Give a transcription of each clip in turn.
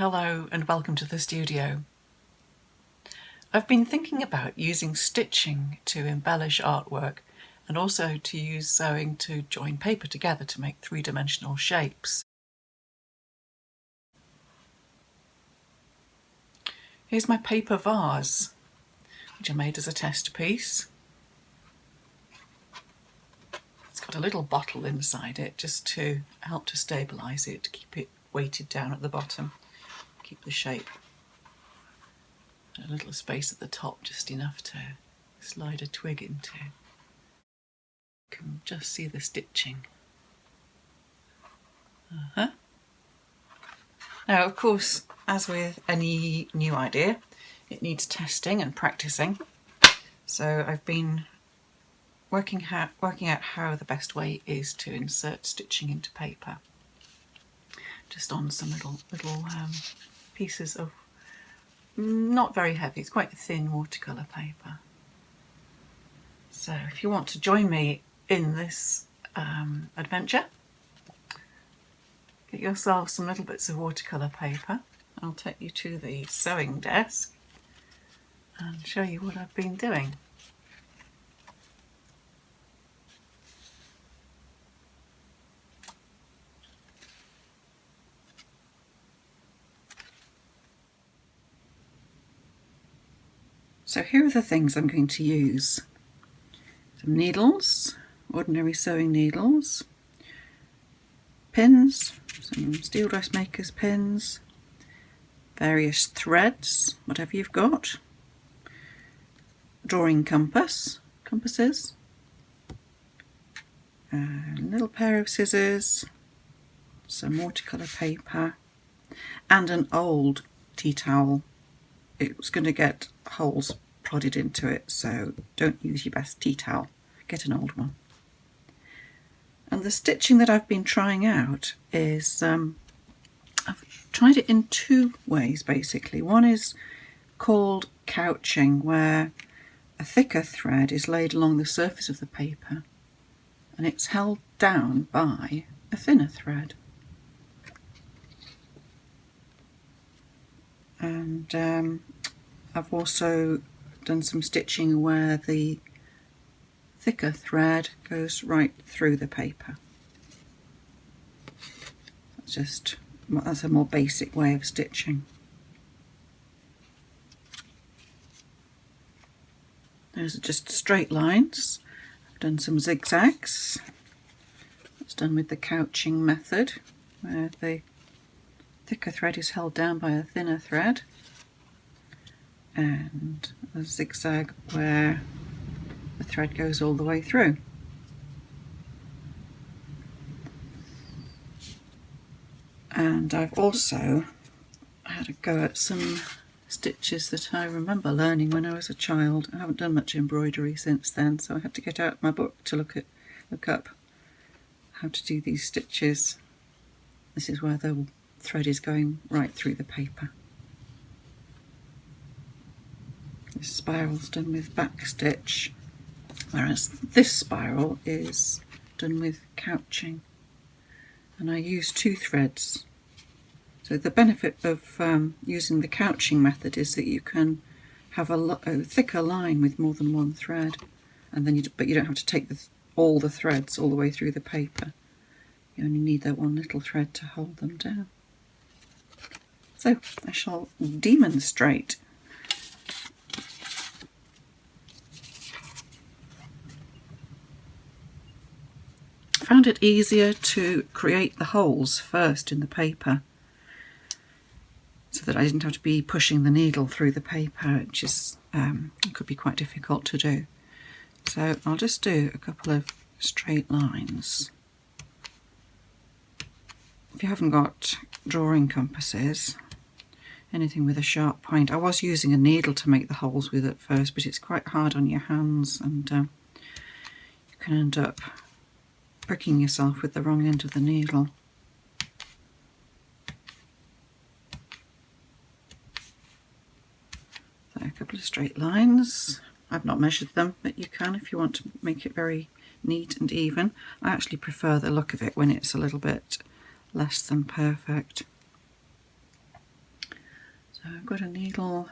Hello and welcome to the studio. I've been thinking about using stitching to embellish artwork and also to use sewing to join paper together to make three-dimensional shapes. Here's my paper vase, which I made as a test piece. It's got a little bottle inside it just to help to stabilise it, to keep it weighted down at the bottom, keep the shape. And a little space at the top, just enough to slide a twig into. You can just see the stitching. Now, of course, as with any new idea, it needs testing and practicing. So I've been working out how the best way is to insert stitching into paper. Just on some little pieces of not very heavy, it's quite thin watercolour paper. So if you want to join me in this adventure, get yourself some little bits of watercolour paper. I'll take you to the sewing desk and show you what I've been doing. So here are the things I'm going to use. Some needles, ordinary sewing needles, pins, some steel dressmaker's pins, various threads, whatever you've got, drawing compasses, a little pair of scissors, some watercolour paper, and an old tea towel. It was going to get holes prodded into it, so don't use your best tea towel, get an old one. And the stitching that I've been trying out is, I've tried it in two ways basically. One is called couching, where a thicker thread is laid along the surface of the paper and it's held down by a thinner thread. And I've also done some stitching where the thicker thread goes right through the paper. That's a more basic way of stitching. Those are just straight lines. I've done some zigzags. That's done with the couching method, where the thicker thread is held down by a thinner thread, and a zigzag where the thread goes all the way through. And I've also had a go at some stitches that I remember learning when I was a child. I haven't done much embroidery since then, so I had to get out my book to look up how to do these stitches. This is where the thread is going right through the paper. This spiral's done with back stitch, whereas this spiral is done with couching. And I use two threads. So the benefit of using the couching method is that you can have a thicker line with more than one thread, and then but you don't have to take all the threads all the way through the paper. You only need that one little thread to hold them down. So I shall demonstrate. I found it easier to create the holes first in the paper, so that I didn't have to be pushing the needle through the paper, which is could be quite difficult to do. So I'll just do a couple of straight lines. If you haven't got drawing compasses, anything with a sharp point, I was using a needle to make the holes with at first, but it's quite hard on your hands, and you can end up pricking yourself with the wrong end of the needle. So a couple of straight lines. I've not measured them, but you can if you want to make it very neat and even. I actually prefer the look of it when it's a little bit less than perfect. So I've got a needle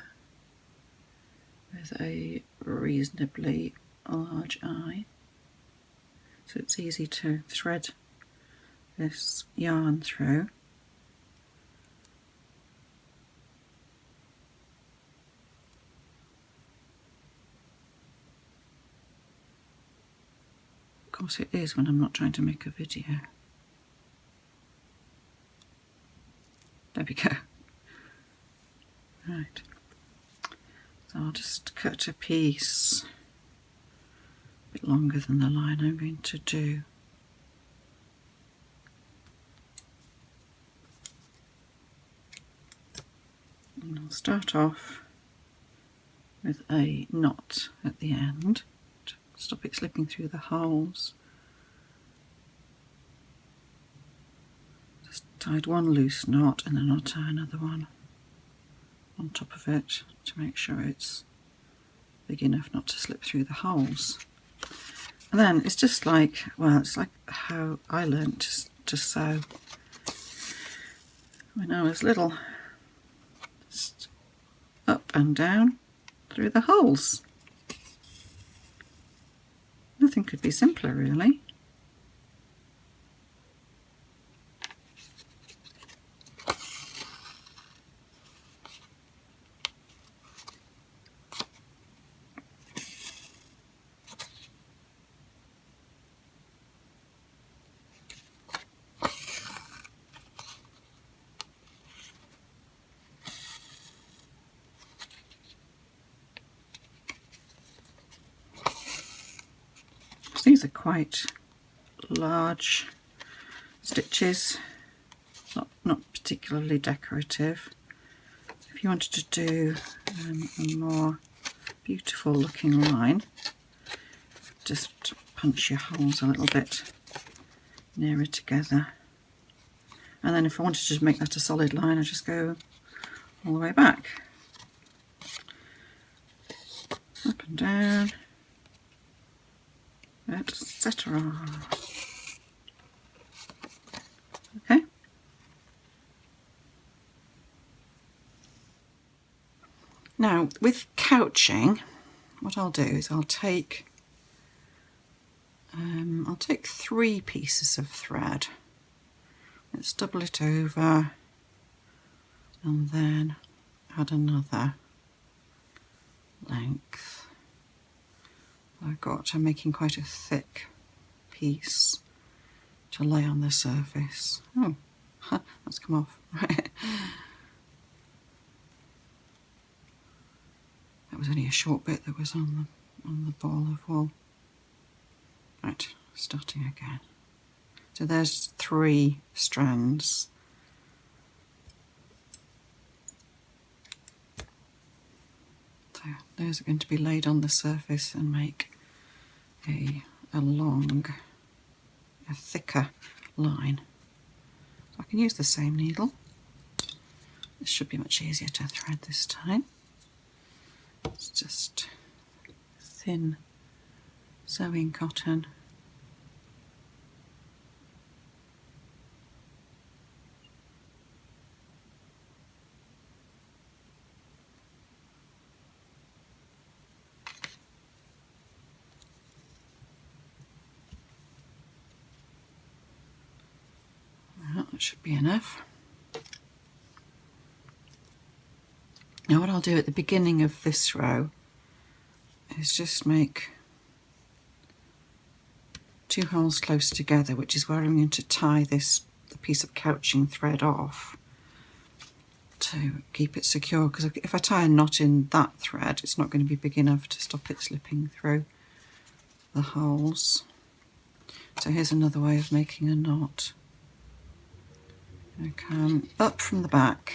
with a reasonably large eye, so it's easy to thread this yarn through. Of course it is when I'm not trying to make a video. There we go. Right, so I'll just cut a piece a bit longer than the line I'm going to do. And I'll start off with a knot at the end to stop it slipping through the holes. Just tied one loose knot and then I'll tie another one on top of it to make sure it's big enough not to slip through the holes. And then it's just like, well, it's like how I learned to sew when I was little. Just up and down through the holes. Nothing could be simpler, really. These are quite large stitches, not particularly decorative. If you wanted to do a more beautiful looking line, just punch your holes a little bit nearer together. And then if I wanted to make that a solid line, I just go all the way back. Up and down, etc. Okay. Now with couching, what I'll do is I'll take 3 pieces of thread. Let's double it over and then add another length. I'm making quite a thick piece to lay on the surface. Oh, that's come off. Right. That was only a short bit that was on the ball of wool. Right, starting again. So there's 3 strands. So those are going to be laid on the surface and make a thicker line. So I can use the same needle. This should be much easier to thread this time. It's just thin sewing cotton. Well, that should be enough. Now what I'll do at the beginning of this row is just make 2 holes close together, which is where I'm going to tie the piece of couching thread off to keep it secure, because if I tie a knot in that thread, it's not going to be big enough to stop it slipping through the holes. So here's another way of making a knot. I come up from the back,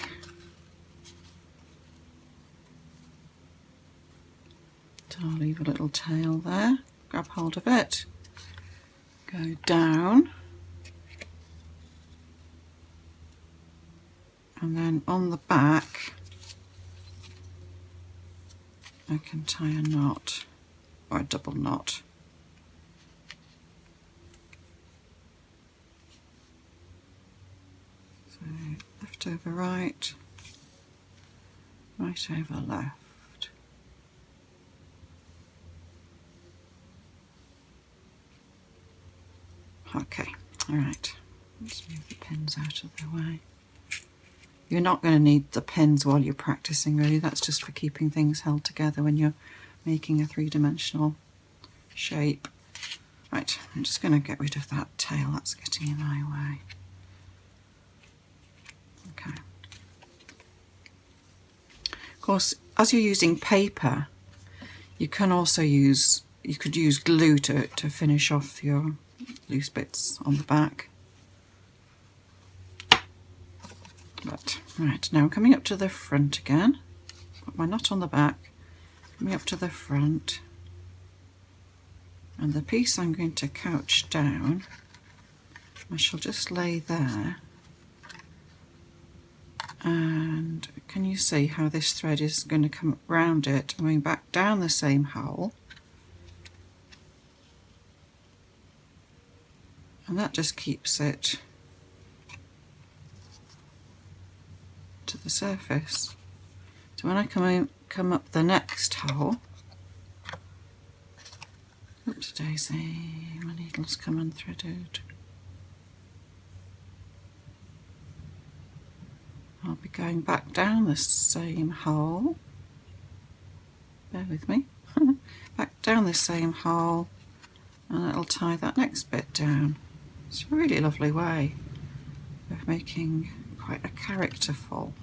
so I'll leave a little tail there, grab hold of it, go down, and then on the back I can tie a knot, or a double knot. So left over right, right over left. Okay, all right, let's move the pins out of the way. You're not going to need the pins while you're practicing, really. That's just for keeping things held together when you're making a three-dimensional shape. Right, I'm just going to get rid of that tail, that's getting in my way. Okay. Of course, as you're using paper, you can also use, you could use glue to finish off your loose bits on the back. But, right, now I'm coming up to the front again. Put my knot on the back, coming up to the front. And the piece I'm going to couch down, I shall just lay there. And can you see how this thread is going to come round it, going back down the same hole? And that just keeps it to the surface. So when I come up the next hole, oops daisy, my needle's come unthreaded. I'll be going back down the same hole, bear with me, back down the same hole, and it'll tie that next bit down. It's a really lovely way of making quite a characterful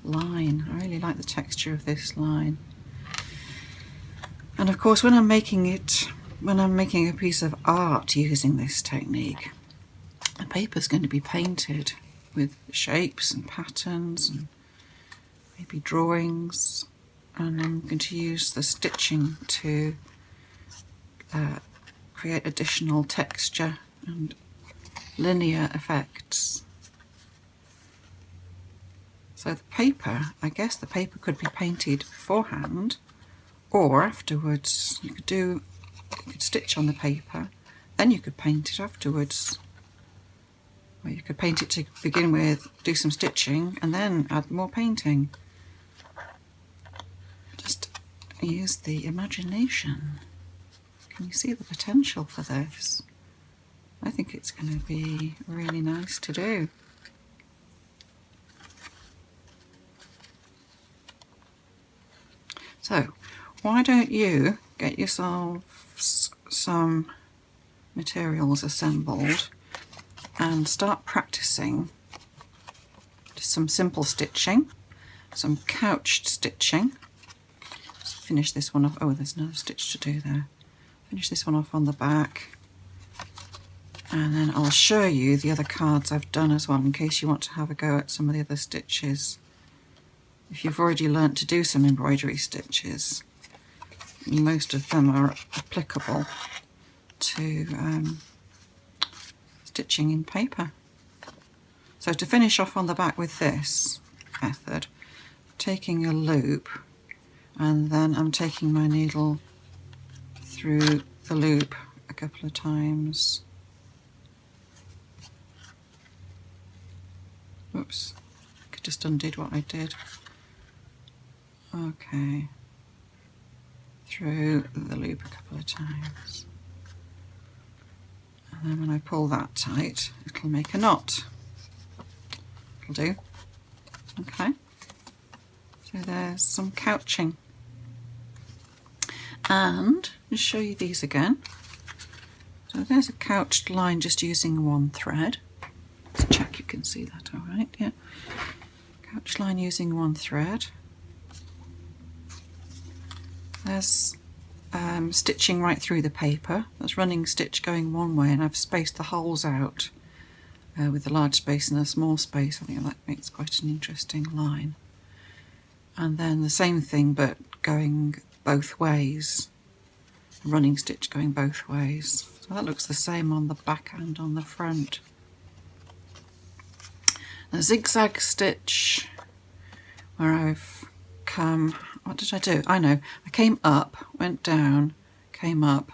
line. I really like the texture of this line. And of course when I'm making a piece of art using this technique, the paper's going to be painted with shapes and patterns and maybe drawings, and I'm going to use the stitching to create additional texture and linear effects. So the paper, I guess the paper could be painted beforehand or afterwards. You could stitch on the paper, then you could paint it afterwards. Or you could paint it to begin with, do some stitching, and then add more painting. Just use the imagination. Can you see the potential for this? I think it's going to be really nice to do. So, why don't you get yourselves some materials assembled and start practicing just some simple stitching, some couched stitching. Let's finish this one off. Oh, there's another stitch to do there. Finish this one off on the back, and then I'll show you the other cards I've done as well in case you want to have a go at some of the other stitches. If you've already learnt to do some embroidery stitches, most of them are applicable to stitching in paper. So to finish off on the back with this method, taking a loop, and then I'm taking my needle through the loop a couple of times. Whoops, I just undid what I did. Okay, through the loop a couple of times. And then when I pull that tight, it'll make a knot. It'll do. Okay. So there's some couching. And I'll show you these again. So there's a couched line just using one thread. Let's check you can see that all right. Yeah. Couched line using one thread. There's stitching right through the paper. That's running stitch going one way, and I've spaced the holes out with a large space and a small space. I think that makes quite an interesting line. And then the same thing but going both ways, running stitch going both ways. So that looks the same on the back and on the front. A zigzag stitch where I've come, what did I do? I know, I came up, went down, came up,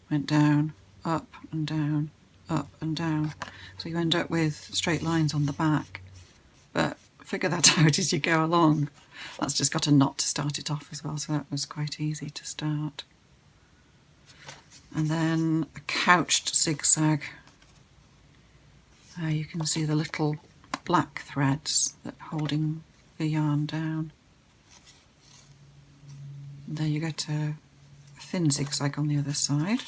went down, up and down, up and down. So you end up with straight lines on the back, but figure that out as you go along. That's just got a knot to start it off as well, so that was quite easy to start. And then a couched zigzag. You can see the little black threads that are holding the yarn down. And there you get a thin zigzag on the other side.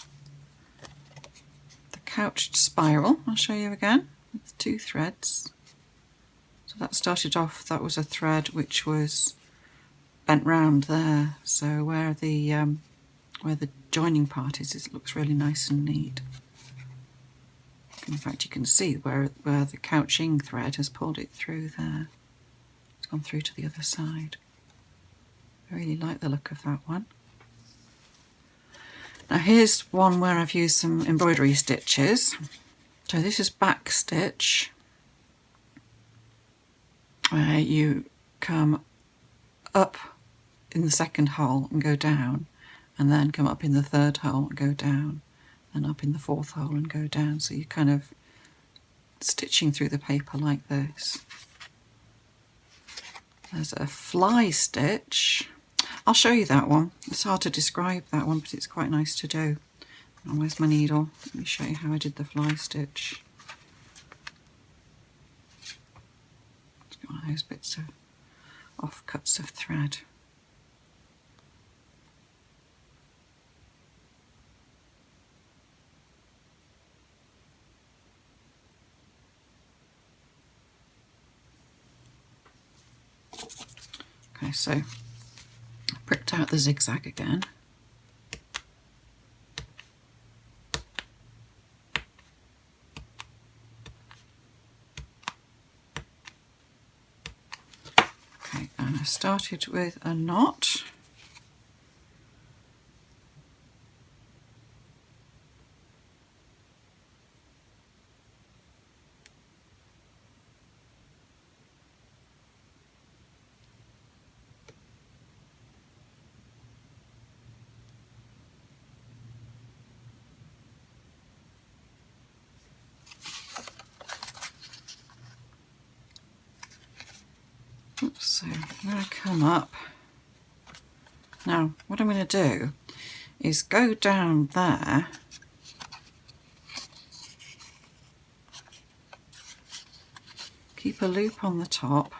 The couched spiral, I'll show you again, with 2 threads. So that started off, that was a thread which was bent round there, so where the joining part is, it looks really nice and neat. In fact, you can see where the couching thread has pulled it through there. It's gone through to the other side. I really like the look of that one. Now here's one where I've used some embroidery stitches. So this is back stitch, where you come up in the second hole and go down, and then come up in the third hole and go down, and up in the fourth hole and go down. So you're kind of stitching through the paper like this. There's a fly stitch. I'll show you that one. It's hard to describe that one, but it's quite nice to do. Oh, where's my needle? Let me show you how I did the fly stitch. It's got one of those bits of offcuts of thread. Okay, so pricked out the zigzag again. Okay, and I started with a knot. Oops, so I'm going to come up. Now, what I'm going to do is go down there, keep a loop on the top,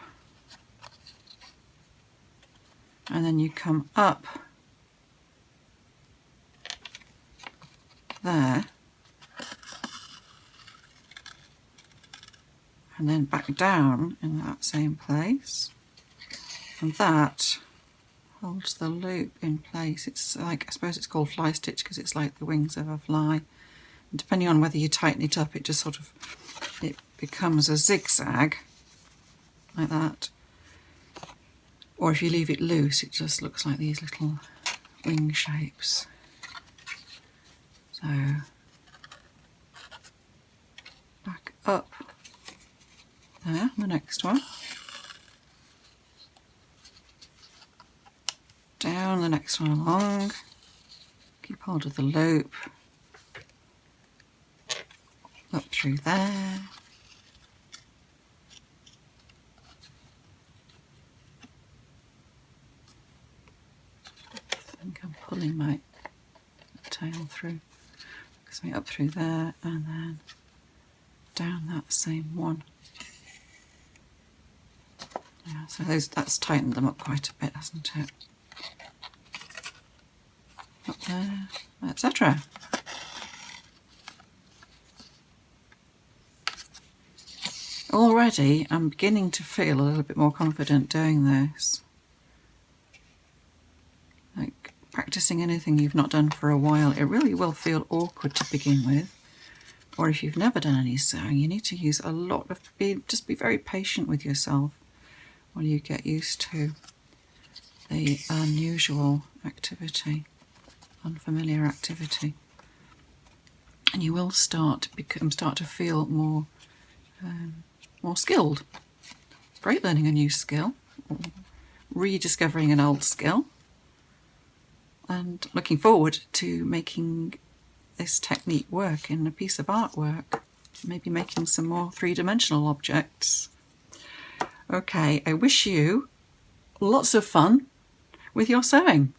and then you come up there, and then back down in that same place, and that holds the loop in place. It's like, I suppose it's called fly stitch because it's like the wings of a fly, and depending on whether you tighten it up, it just sort of, it becomes a zigzag like that, or if you leave it loose it just looks like these little wing shapes. So back up there, the next one, down the next one along, keep hold of the loop, up through there, I think I'm pulling my tail through, so up through there and then down that same one. Yeah, so that's tightened them up quite a bit, hasn't it? Up there, etc. Already I'm beginning to feel a little bit more confident doing this. Like practicing anything you've not done for a while, it really will feel awkward to begin with. Or if you've never done any sewing, you need to use a lot of, just be very patient with yourself while you get used to the unusual activity, unfamiliar activity. And you will start to feel more skilled. It's great learning a new skill, or rediscovering an old skill, and looking forward to making this technique work in a piece of artwork, maybe making some more three-dimensional objects. Okay, I wish you lots of fun with your sewing.